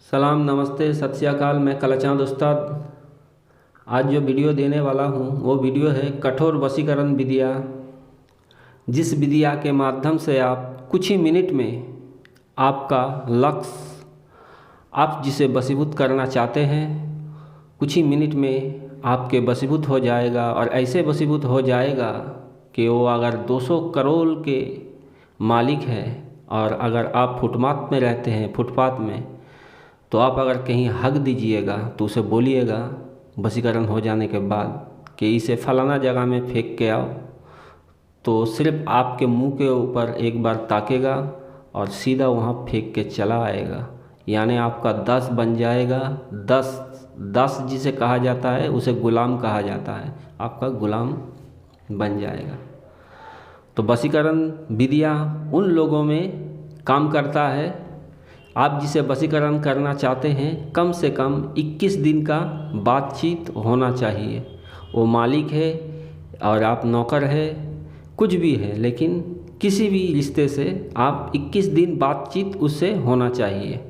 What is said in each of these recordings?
सलाम, नमस्ते, सत श्री अकाल। मैं कलाचांद उस्ताद आज जो वीडियो देने वाला हूँ वो वीडियो है कठोर वशीकरण विधियाँ, जिस विधिया के माध्यम से आप कुछ ही मिनट में आपका लक्ष्य, आप जिसे वशीभूत करना चाहते हैं, कुछ ही मिनट में आपके वशीभूत हो जाएगा। और ऐसे वशीभूत हो जाएगा कि वो अगर 200 करोड़ के मालिक है और अगर आप फुटपाथ में रहते हैं, फुटपाथ में, तो आप अगर कहीं हक दीजिएगा तो उसे बोलिएगा वशीकरण हो जाने के बाद कि इसे फलाना जगह में फेंक के आओ, तो सिर्फ आपके मुंह के ऊपर एक बार ताकेगा और सीधा वहाँ फेंक के चला आएगा। यानी आपका 10 बन जाएगा। 10 जिसे कहा जाता है उसे गुलाम कहा जाता है, आपका गुलाम बन जाएगा। तो वशीकरण विधियाँ उन लोगों में काम करता है। आप जिसे वशीकरण करना चाहते हैं, कम से कम 21 दिन का बातचीत होना चाहिए। वो मालिक है और आप नौकर है, कुछ भी है, लेकिन किसी भी रिश्ते से आप 21 दिन बातचीत उससे होना चाहिए।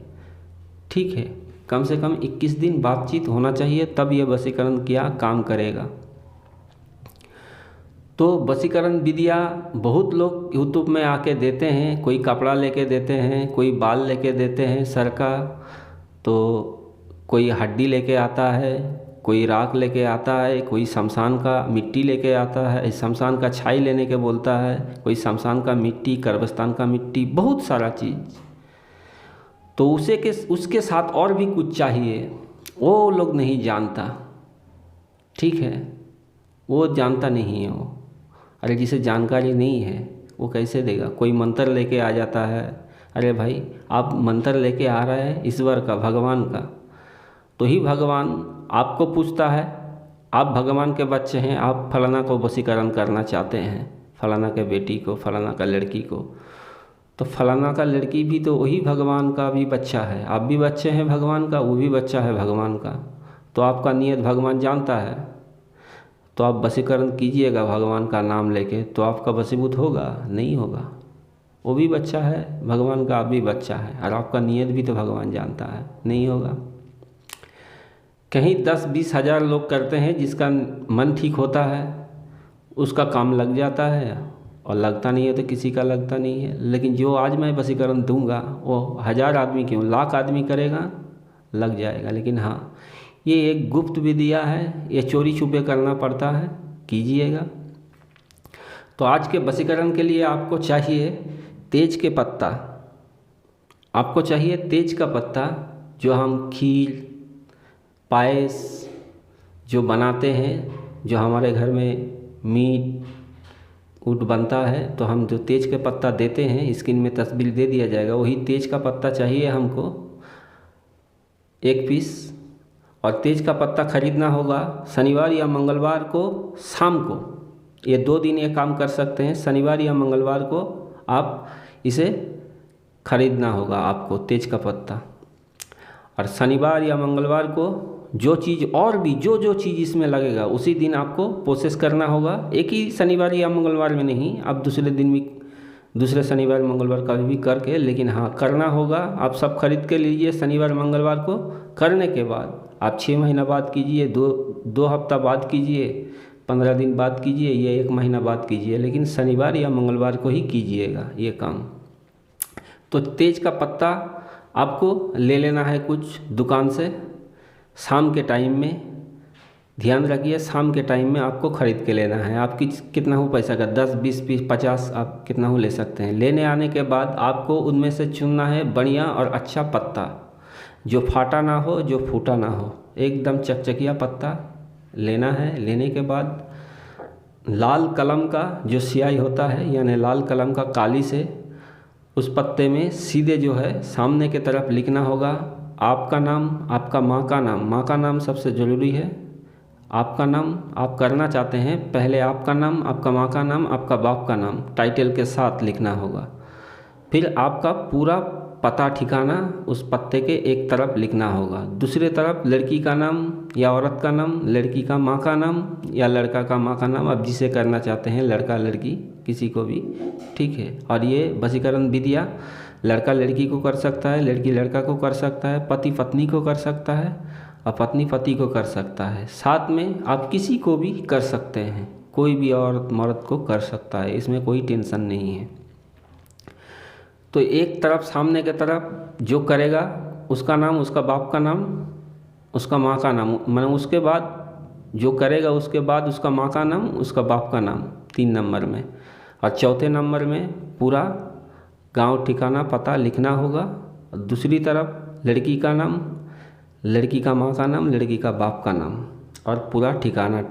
ठीक है, कम से कम 21 दिन बातचीत होना चाहिए, तब यह वशीकरण किया काम करेगा। तो वशीकरण विधियाँ बहुत लोग यूट्यूब में आके देते हैं, कोई कपड़ा लेके देते हैं, कोई बाल लेके देते हैं सर का, तो कोई हड्डी लेके आता है, कोई राख लेके आता है, कोई शमशान का मिट्टी लेके आता है, शमशान का छाई लेने के बोलता है, कोई शमशान का मिट्टी, कब्रिस्तान का मिट्टी, बहुत सारा चीज़। तो उसके साथ और भी कुछ चाहिए, वो लोग नहीं जानता। ठीक है, वो जानता नहीं है वो। अरे जिसे जानकारी नहीं है वो कैसे देगा? कोई मंत्र लेके आ जाता है, अरे भाई आप मंत्र लेके आ रहे हैं ईश्वर का, भगवान का, तो ही भगवान आपको पूछता है। आप भगवान के बच्चे हैं, आप फलाना को वशीकरण करना चाहते हैं, फलाना के बेटी को, फलाना का लड़की को, तो फलाना का लड़की भी तो वही भगवान का भी बच्चा है। आप भी बच्चे हैं भगवान का, वो भी बच्चा है भगवान का। तो आपका नियत भगवान जानता है, तो आप वशीकरण कीजिएगा भगवान का नाम लेके, तो आपका वशीभूत होगा? नहीं होगा। वो भी बच्चा है भगवान का, आप भी बच्चा है, और आपका नियत भी तो भगवान जानता है, नहीं होगा। कहीं 10-20 हज़ार लोग करते हैं, जिसका मन ठीक होता है उसका काम लग जाता है, और लगता नहीं है तो किसी का लगता नहीं है। लेकिन जो आज मैं वशीकरण दूंगा वो 1000 आदमी क्यों, लाख आदमी करेगा, लग जाएगा। लेकिन हाँ, ये एक गुप्त विधिया है, ये चोरी छुपे करना पड़ता है, कीजिएगा। तो आज के वशीकरण के लिए आपको चाहिए तेज के पत्ता, आपको चाहिए तेज का पत्ता, जो हम खीर, पायस जो बनाते हैं, जो हमारे घर में मीट ऊट बनता है, तो हम जो तेज के पत्ता देते हैं, स्क्रीन में तस्वीर दे दिया जाएगा, वही तेज का पत्ता चाहिए हमको 1 पीस। और तेज का पत्ता खरीदना होगा शनिवार या मंगलवार को शाम को। ये 2 दिन ये काम कर सकते हैं, शनिवार या मंगलवार को आप इसे खरीदना होगा आपको तेज का पत्ता। और शनिवार या मंगलवार को जो चीज़ और भी जो चीज़ इसमें लगेगा उसी दिन आपको प्रोसेस करना होगा। एक ही शनिवार या मंगलवार में नहीं, आप दूसरे दिन भी, दूसरे शनिवार मंगलवार का भी करके, लेकिन हाँ करना होगा। आप सब खरीद के लीजिए शनिवार मंगलवार को। करने के बाद आप 6 महीना बाद कीजिए, 2 हफ्ता बाद कीजिए, 15 दिन बाद कीजिए, या 1 महीना बाद कीजिए, लेकिन शनिवार या मंगलवार को ही कीजिएगा ये काम। तो तेज का पत्ता आपको ले लेना है कुछ दुकान से, शाम के टाइम में, ध्यान रखिए शाम के टाइम में आपको ख़रीद के लेना है। आप कितना हो पैसा का, 10, 20, 50 आप कितना हो ले सकते हैं। लेने आने के बाद आपको उनमें से चुनना है बढ़िया और अच्छा पत्ता, जो फाटा ना हो, जो फूटा ना हो, एकदम चकचकिया पत्ता लेना है। लेने के बाद लाल कलम का जो स्याही होता है, यानी लाल कलम का काली से उस पत्ते में सीधे जो है सामने की तरफ लिखना होगा आपका नाम, आपका माँ का नाम। माँ का नाम सबसे ज़रूरी है। आपका नाम आप करना चाहते हैं, पहले आपका नाम, आपका माँ का नाम, आपका बाप का नाम टाइटल के साथ लिखना होगा। फिर आपका पूरा पता ठिकाना उस पत्ते के एक तरफ लिखना होगा, दूसरे तरफ लड़की का नाम या औरत का नाम, लड़की का माँ का नाम या लड़का का माँ का नाम, आप जिसे करना चाहते हैं, लड़का लड़की किसी को भी, ठीक है। और ये वशीकरण विधियाँ लड़का लड़की को कर सकता है, लड़की लड़का को कर सकता है, पति पत्नी को कर सकता है और पत्नी पति को कर सकता है। साथ में आप किसी को भी कर सकते हैं, कोई भी औरत मर्द को कर सकता है, इसमें कोई टेंशन नहीं है। तो एक तरफ सामने की तरफ जो करेगा उसका नाम, उसका बाप का नाम, उसका माँ का नाम, मतलब उसके बाद जो करेगा उसके बाद उसका माँ का नाम, उसका बाप का नाम 3 नंबर में, और चौथे नंबर में पूरा गांव ठिकाना पता लिखना होगा। दूसरी तरफ लड़की का नाम, लड़की का माँ का नाम, लड़की का बाप का नाम और पूरा ठिकाना,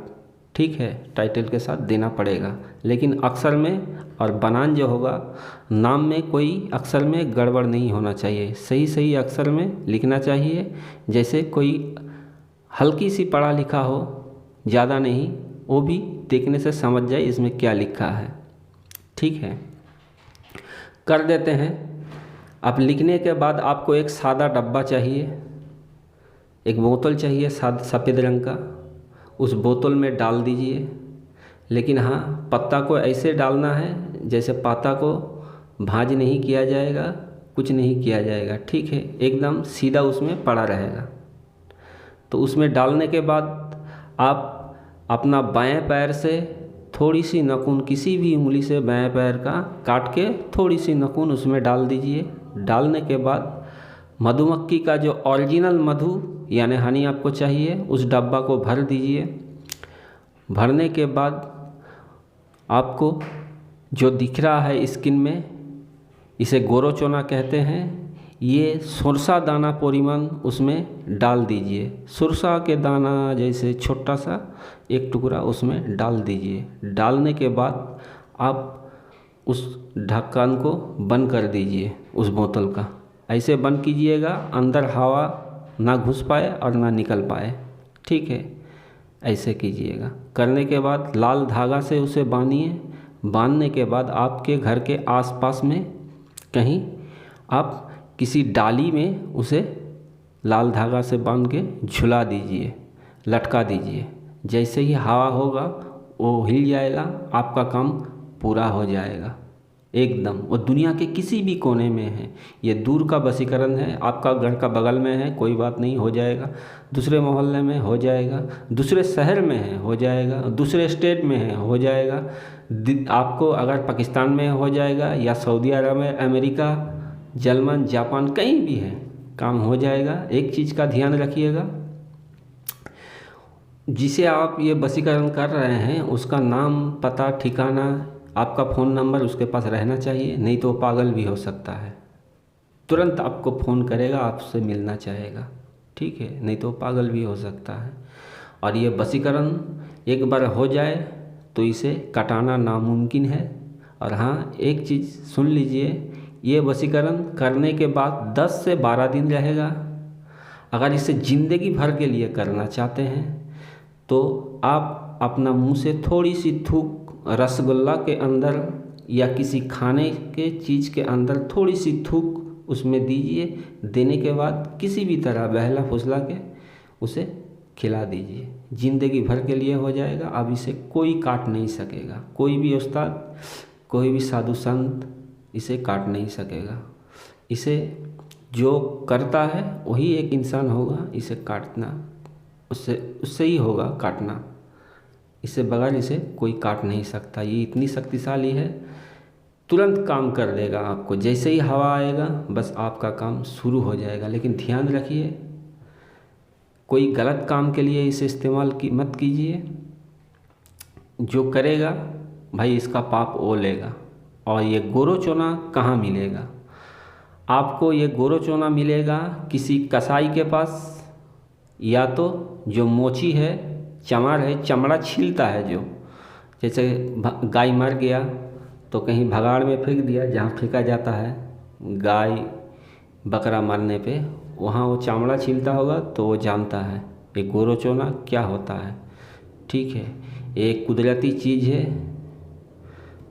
ठीक है, टाइटल के साथ देना पड़ेगा। लेकिन अक्षर में और बनान जो होगा, नाम में कोई अक्षर में गड़बड़ नहीं होना चाहिए, सही सही अक्षर में लिखना चाहिए। जैसे कोई हल्की सी पढ़ा लिखा हो, ज़्यादा नहीं, वो भी देखने से समझ जाए इसमें क्या लिखा है, ठीक है। कर देते हैं। अब लिखने के बाद आपको एक सादा डब्बा चाहिए, एक बोतल चाहिए सफ़ेद रंग का, उस बोतल में डाल दीजिए। लेकिन हाँ, पत्ता को ऐसे डालना है जैसे पत्ता को भांज नहीं किया जाएगा, कुछ नहीं किया जाएगा, ठीक है, एकदम सीधा उसमें पड़ा रहेगा। तो उसमें डालने के बाद आप अपना बाएं पैर से थोड़ी सी नखून, किसी भी उंगली से बाएं पैर का काट के थोड़ी सी नखून उसमें डाल दीजिए। डालने के बाद मधुमक्खी का जो ओरिजिनल मधु यानी हनी आपको चाहिए, उस डब्बा को भर दीजिए। भरने के बाद आपको जो दिख रहा है स्किन में, इसे गोरोचोना कहते हैं, ये सुरसा दाना परिमाण उसमें डाल दीजिए। सुरसा के दाना जैसे छोटा सा एक टुकड़ा उसमें डाल दीजिए। डालने के बाद आप उस ढक्कन को बंद कर दीजिए, उस बोतल का ऐसे बंद कीजिएगा, अंदर हवा ना घुस पाए और ना निकल पाए, ठीक है, ऐसे कीजिएगा। करने के बाद लाल धागा से उसे बांधिए। बांधने के बाद आपके घर के आसपास में कहीं आप किसी डाली में उसे लाल धागा से बांध के झुला दीजिए, लटका दीजिए। जैसे ही हवा होगा वो हिल जाएगा, आपका काम पूरा हो जाएगा एकदम। वो दुनिया के किसी भी कोने में है, ये दूर का वशीकरण है, आपका घर का बगल में है, कोई बात नहीं, हो जाएगा। दूसरे मोहल्ले में हो जाएगा, दूसरे शहर में है हो जाएगा, दूसरे स्टेट में है हो जाएगा। आपको अगर पाकिस्तान में हो जाएगा या सऊदी अरब में, अमेरिका, जर्मन, जापान, कहीं भी है, काम हो जाएगा। एक चीज़ का ध्यान रखिएगा, जिसे आप ये वशीकरण कर रहे हैं उसका नाम, पता, ठिकाना, आपका फ़ोन नंबर उसके पास रहना चाहिए, नहीं तो पागल भी हो सकता है। तुरंत आपको फ़ोन करेगा, आपसे मिलना चाहेगा, ठीक है, नहीं तो पागल भी हो सकता है। और ये वशीकरण एक बार हो जाए तो इसे कटाना नामुमकिन है। और हाँ, एक चीज़ सुन लीजिए, ये वशीकरण करने के बाद 10 से 12 दिन रहेगा। अगर इसे ज़िंदगी भर के लिए करना चाहते हैं तो आप अपना मुंह से थोड़ी सी थूक रसगुल्ला के अंदर या किसी खाने के चीज़ के अंदर थोड़ी सी थूक उसमें दीजिए। देने के बाद किसी भी तरह बहला फुसला के उसे खिला दीजिए, ज़िंदगी भर के लिए हो जाएगा। अब इसे कोई काट नहीं सकेगा, कोई भी उस्ताद, कोई भी साधु संत इसे काट नहीं सकेगा। इसे जो करता है वही एक इंसान होगा, इसे काटना उससे ही होगा काटना, इससे बगैर इसे कोई काट नहीं सकता। ये इतनी शक्तिशाली है, तुरंत काम कर देगा आपको। जैसे ही हवा आएगा बस आपका काम शुरू हो जाएगा। लेकिन ध्यान रखिए, कोई गलत काम के लिए इसे इस्तेमाल मत कीजिए। जो करेगा भाई इसका पाप वो लेगा। और ये गोरोचोना कहाँ मिलेगा? आपको ये गोरोचोना मिलेगा किसी कसाई के पास, या तो जो मोची है, चमार है, चमड़ा छीलता है, जो जैसे गाय मर गया तो कहीं भगाड़ में फेंक दिया, जहाँ फेंका जाता है गाय बकरा मरने पे, वहाँ वो चमड़ा छीलता होगा तो वो जानता है ये गोरोचोना क्या होता है, ठीक है। एक कुदरती चीज़ है।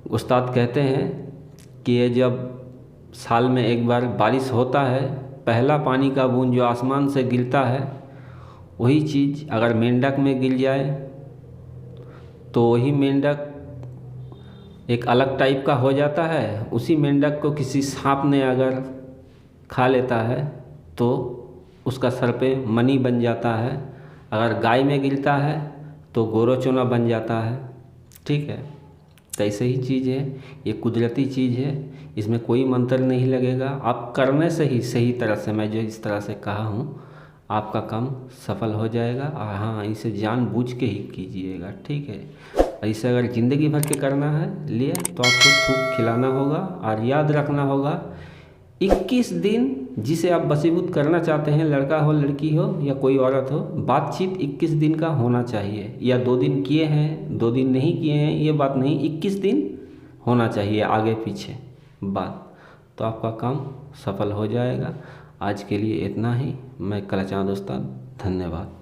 उस्ताद कहते हैं कि ये जब साल में एक बार बारिश होता है, पहला पानी का बूंद जो आसमान से गिरता है, वही चीज़ अगर मेंढक में गिर जाए तो वही मेंढक एक अलग टाइप का हो जाता है। उसी मेंढक को किसी सांप ने अगर खा लेता है तो उसका सर पे मणि बन जाता है। अगर गाय में गिरता है तो गोरोचोना बन जाता है। ठीक है, तो ऐसे ही चीज़ है, ये कुदरती चीज़ है, इसमें कोई मंत्र नहीं लगेगा। आप करने से ही सही तरह से, मैं जो इस तरह से कहा हूँ, आपका काम सफल हो जाएगा। और हाँ, इसे जानबूझ के ही कीजिएगा। ठीक है, ऐसे अगर ज़िंदगी भर के करना है लिए तो आपको थूक खिलाना होगा। और याद रखना होगा 21 दिन जिसे आप वशीभूत करना चाहते हैं, लड़का हो लड़की हो या कोई औरत हो, बातचीत 21 दिन का होना चाहिए। या 2 दिन किए हैं 2 दिन नहीं किए हैं ये बात नहीं, 21 दिन होना चाहिए आगे पीछे बात, तो आपका काम सफल हो जाएगा। आज के लिए इतना ही। मैं कलाचाँद उस्ताद, धन्यवाद।